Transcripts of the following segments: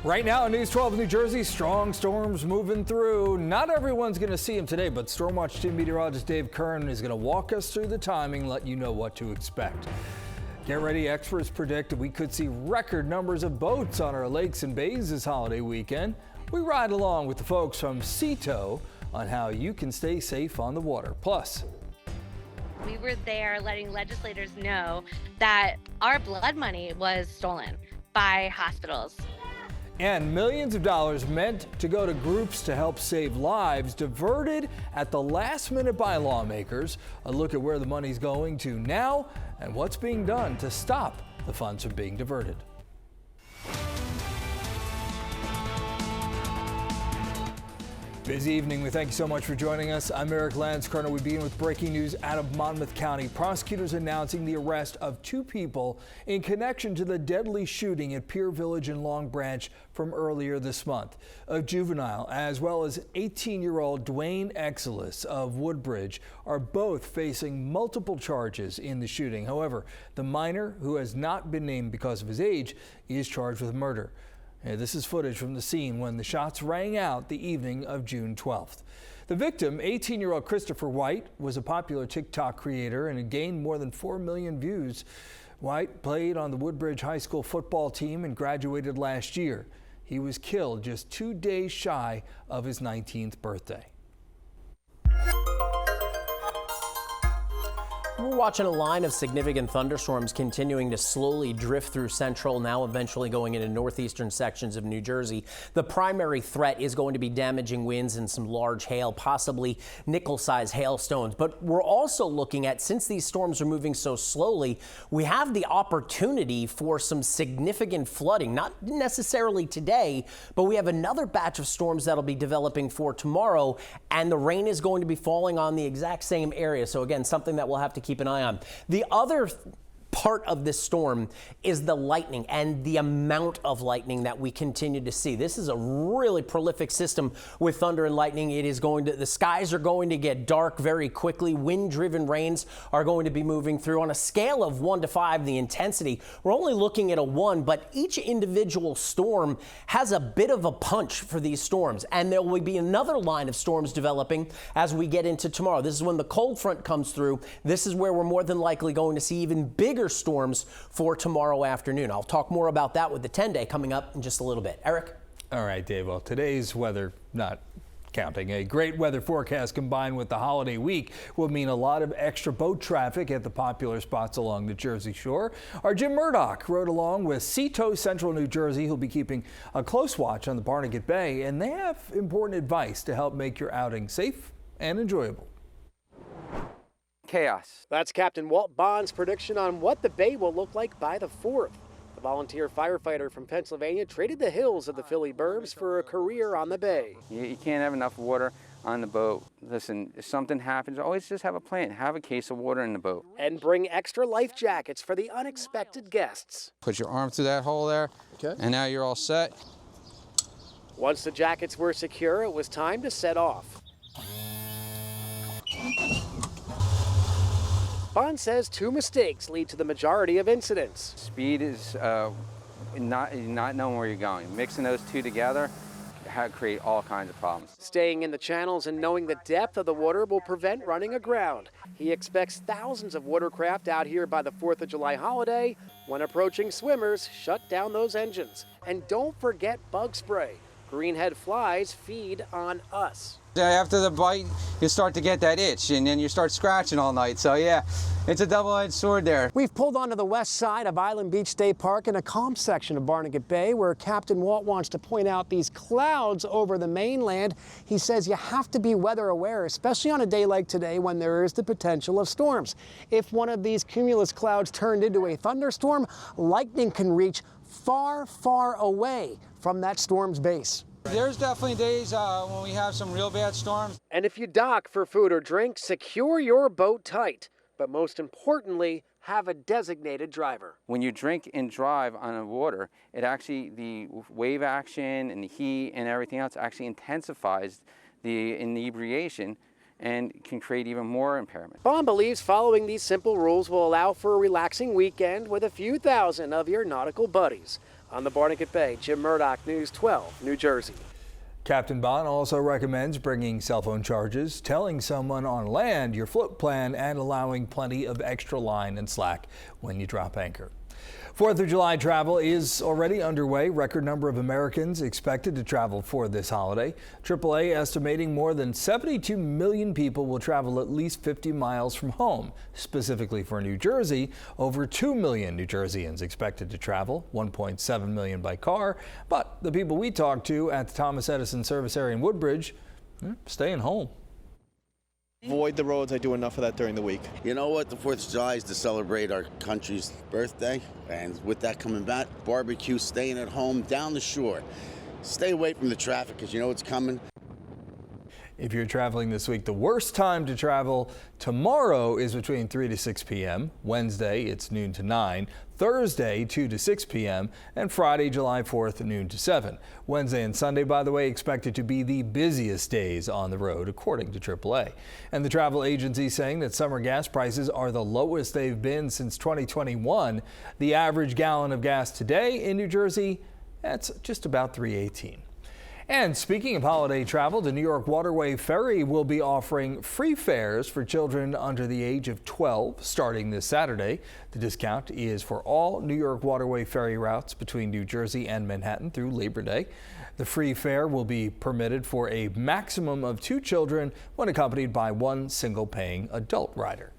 Right now on News 12 New Jersey, strong storms moving through. Not everyone's going to see them today, but Stormwatch Team meteorologist Dave Kern is going to walk us through the timing, let you know what to expect. Get ready, experts predict we could see record numbers of boats on our lakes and bays this holiday weekend. We ride along with the folks from CETO on how you can stay safe on the water. Plus, we were there letting legislators know that our blood money was stolen by hospitals. And millions of dollars meant to go to groups to help save lives diverted at the last minute by lawmakers. A look at where the money's going to now and what's being done to stop the funds from being diverted. Busy evening. We thank you so much for joining us. I'm Eric Landskerner. We begin with breaking news out of Monmouth County. Prosecutors announcing the arrest of 2 people in connection to the deadly shooting at Pier Village in Long Branch from earlier this month. A juvenile as well as 18-year-old Dwayne Exelis of Woodbridge are both facing multiple charges in the shooting. However, the minor, who has not been named because of his age, is charged with murder. This is footage from the scene when the shots rang out the evening of June 12th. The victim, 18-year-old Christopher White, was a popular TikTok creator and had gained more than 4 million views. White played on the Woodbridge High School football team and graduated last year. He was killed just 2 days shy of his 19th birthday. We're watching a line of significant thunderstorms continuing to slowly drift through central, now eventually going into northeastern sections of New Jersey. The primary threat is going to be damaging winds and some large hail, possibly nickel-sized hailstones. But we're also looking at, since these storms are moving so slowly, we have the opportunity for some significant flooding. Not necessarily today, but we have another batch of storms that'll be developing for tomorrow, and the rain is going to be falling on the exact same area. So again, something that we'll have to keep an eye on. The other part of this storm is the lightning and the amount of lightning that we continue to see. This is a really prolific system with thunder and lightning. The skies are going to get dark very quickly. Wind-driven rains are going to be moving through. On a scale of 1 to 5, the intensity, we're only looking at a 1, but each individual storm has a bit of a punch for these storms. And there will be another line of storms developing as we get into tomorrow. This is when the cold front comes through. This is where we're more than likely going to see even bigger storms for tomorrow afternoon. I'll talk more about that with the 10-day coming up in just a little bit. Eric? All right, Dave. Well, today's weather, not counting a great weather forecast combined with the holiday week, will mean a lot of extra boat traffic at the popular spots along the Jersey Shore. Our Jim Murdoch rode along with CETO Central New Jersey, who'll be keeping a close watch on the Barnegat Bay, and they have important advice to help make your outing safe and enjoyable. Chaos. That's Captain Walt Bond's prediction on what the bay will look like by the 4th. The volunteer firefighter from Pennsylvania traded the hills of the Philly Burbs for a career on the bay. You can't have enough water on the boat. Listen, if something happens, always just have a plan. Have a case of water in the boat. And bring extra life jackets for the unexpected guests. Put your arm through that hole there, okay, and now you're all set. Once the jackets were secure, it was time to set off. Bond says 2 mistakes lead to the majority of incidents. Speed is not knowing where you're going. Mixing those two together create all kinds of problems. Staying in the channels and knowing the depth of the water will prevent running aground. He expects thousands of watercraft out here by the 4th of July holiday. When approaching swimmers, shut down those engines. And don't forget bug spray. Greenhead flies feed on us. After the bite, you start to get that itch, and then you start scratching all night. So yeah, it's a double-edged sword there. We've pulled onto the west side of Island Beach State Park in a calm section of Barnegat Bay where Captain Walt wants to point out these clouds over the mainland. He says you have to be weather aware, especially on a day like today when there is the potential of storms. If one of these cumulus clouds turned into a thunderstorm, lightning can reach far, far away from that storm's base. There's definitely days when we have some real bad storms. And if you dock for food or drink, secure your boat tight. But most importantly, have a designated driver. When you drink and drive on the water, it actually, the wave action and the heat and everything else actually intensifies the inebriation and can create even more impairment. Bond believes following these simple rules will allow for a relaxing weekend with a few thousand of your nautical buddies. on the Barnegat Bay. Jim Murdoch, News 12, New Jersey. Captain Bond also recommends bringing cell phone charges, telling someone on land your float plan, and allowing plenty of extra line and slack when you drop anchor. 4th of July travel is already underway. Record number of Americans expected to travel for this holiday. AAA estimating more than 72 million people will travel at least 50 miles from home. Specifically for New Jersey, over 2 million New Jerseyans expected to travel, 1.7 million by car. But the people we talked to at the Thomas Edison service area in Woodbridge, staying home. Avoid the roads. I do enough of that during the week. You know what? The 4th of July is to celebrate our country's birthday. And with that coming back, barbecue, staying at home, down the shore. Stay away from the traffic because you know it's coming. If you're traveling this week, the worst time to travel tomorrow is between 3 to 6 p.m. Wednesday, it's noon to 9. Thursday, 2 to 6 p.m. And Friday, July 4th, noon to 7. Wednesday and Sunday, by the way, expected to be the busiest days on the road, according to AAA. And the travel agency saying that summer gas prices are the lowest they've been since 2021. The average gallon of gas today in New Jersey, that's just about $3.18. And speaking of holiday travel, the New York Waterway Ferry will be offering free fares for children under the age of 12 starting this Saturday. The discount is for all New York Waterway Ferry routes between New Jersey and Manhattan through Labor Day. The free fare will be permitted for a maximum of 2 children when accompanied by 1 single paying adult rider.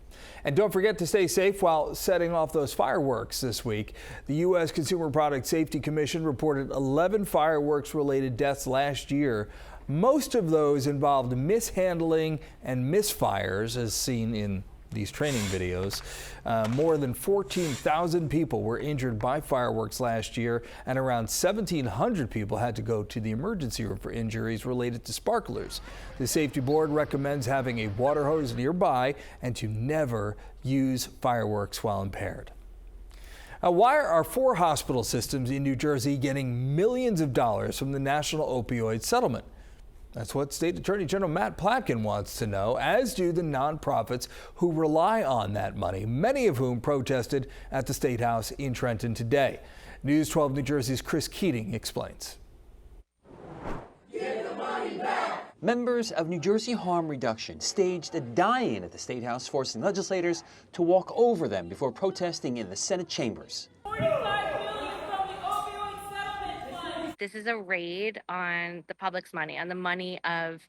And don't forget to stay safe while setting off those fireworks this week. The U.S. Consumer Product Safety Commission reported 11 fireworks-related deaths last year. Most of those involved mishandling and misfires, as seen in these training videos. More than 14,000 people were injured by fireworks last year, and around 1,700 people had to go to the emergency room for injuries related to sparklers. The safety board recommends having a water hose nearby and to never use fireworks while impaired. Why are 4 hospital systems in New Jersey getting millions of dollars from the national opioid settlement? That's what State Attorney General Matt Platkin wants to know, as do the nonprofits who rely on that money, many of whom protested at the State House in Trenton today. News 12 New Jersey's Chris Keating explains. Give the money back. Members of New Jersey Harm Reduction staged a die-in at the State House, forcing legislators to walk over them before protesting in the Senate chambers. This is a raid on the public's money, on the money of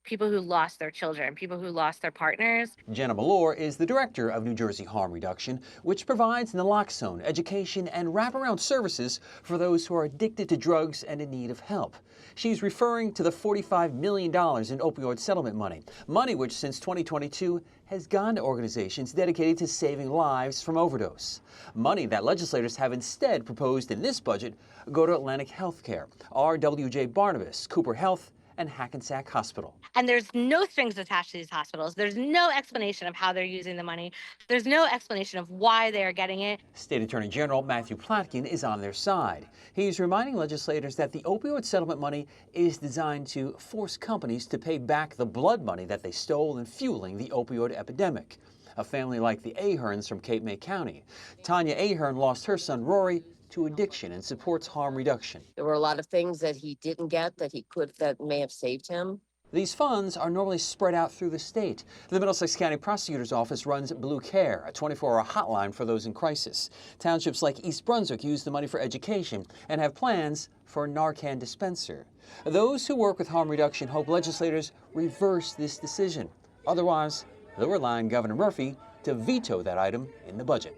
people who lost their children, people who lost their partners. Jenna Malore is the director of New Jersey Harm Reduction, which provides naloxone, education, and wraparound services for those who are addicted to drugs and in need of help. She's referring to the $45 million in opioid settlement money, money which since 2022 has gone to organizations dedicated to saving lives from overdose. Money that legislators have instead proposed in this budget go to Atlantic Healthcare, RWJ Barnabas, Cooper Health, and Hackensack Hospital. And there's no strings attached to these hospitals. There's no explanation of how they're using the money. There's no explanation of why they are getting it. State Attorney General Matthew Platkin is on their side. He's reminding legislators that the opioid settlement money is designed to force companies to pay back the blood money that they stole in fueling the opioid epidemic. A family like the Aherns from Cape May County. Tanya Ahern lost her son Rory to addiction and supports harm reduction. There were a lot of things that he didn't get that may have saved him. These funds are normally spread out through the state. The Middlesex County Prosecutor's Office runs Blue Care, a 24-hour hotline for those in crisis. Townships like East Brunswick use the money for education and have plans for a Narcan dispenser. Those who work with harm reduction hope legislators reverse this decision. Otherwise, they'll rely on Governor Murphy to veto that item in the budget.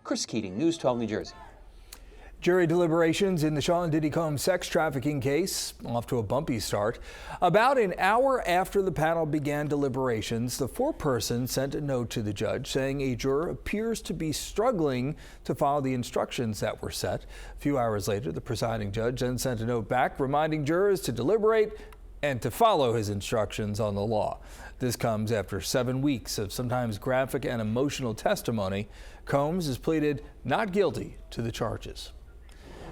Chris Keating, News 12 New Jersey. Jury deliberations in the Sean Diddy Combs sex trafficking case off to a bumpy start. About an hour after the panel began deliberations, the foreperson sent a note to the judge saying a juror appears to be struggling to follow the instructions that were set. A few hours later, the presiding judge then sent a note back reminding jurors to deliberate and to follow his instructions on the law. This comes after 7 weeks of sometimes graphic and emotional testimony. Combs has pleaded not guilty to the charges.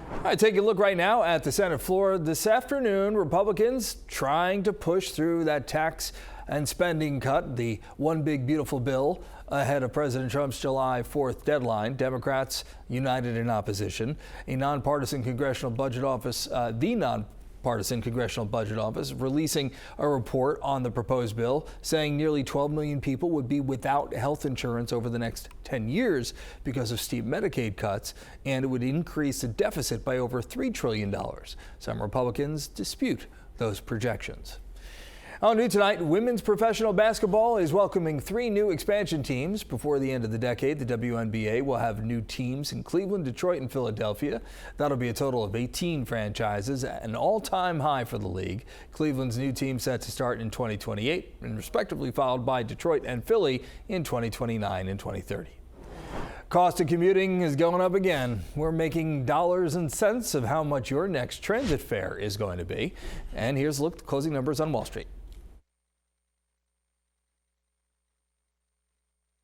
All right, take a look right now at the Senate floor. This afternoon, Republicans trying to push through that tax and spending cut, the One Big Beautiful Bill. ahead of President Trump's July 4th deadline. Democrats united in opposition. A nonpartisan congressional budget office, the nonpartisan congressional budget office, releasing a report on the proposed bill, saying nearly 12 million people would be without health insurance over the next 10 years because of steep Medicaid cuts, and it would increase the deficit by over $3 trillion. Some Republicans dispute those projections. On new tonight, women's professional basketball is welcoming 3 new expansion teams. Before the end of the decade, the WNBA will have new teams in Cleveland, Detroit, and Philadelphia. That'll be a total of 18 franchises, an all-time high for the league. Cleveland's new team set to start in 2028 and respectively followed by Detroit and Philly in 2029 and 2030. Cost of commuting is going up again. We're making dollars and cents of how much your next transit fare is going to be. And here's a look at the closing numbers on Wall Street.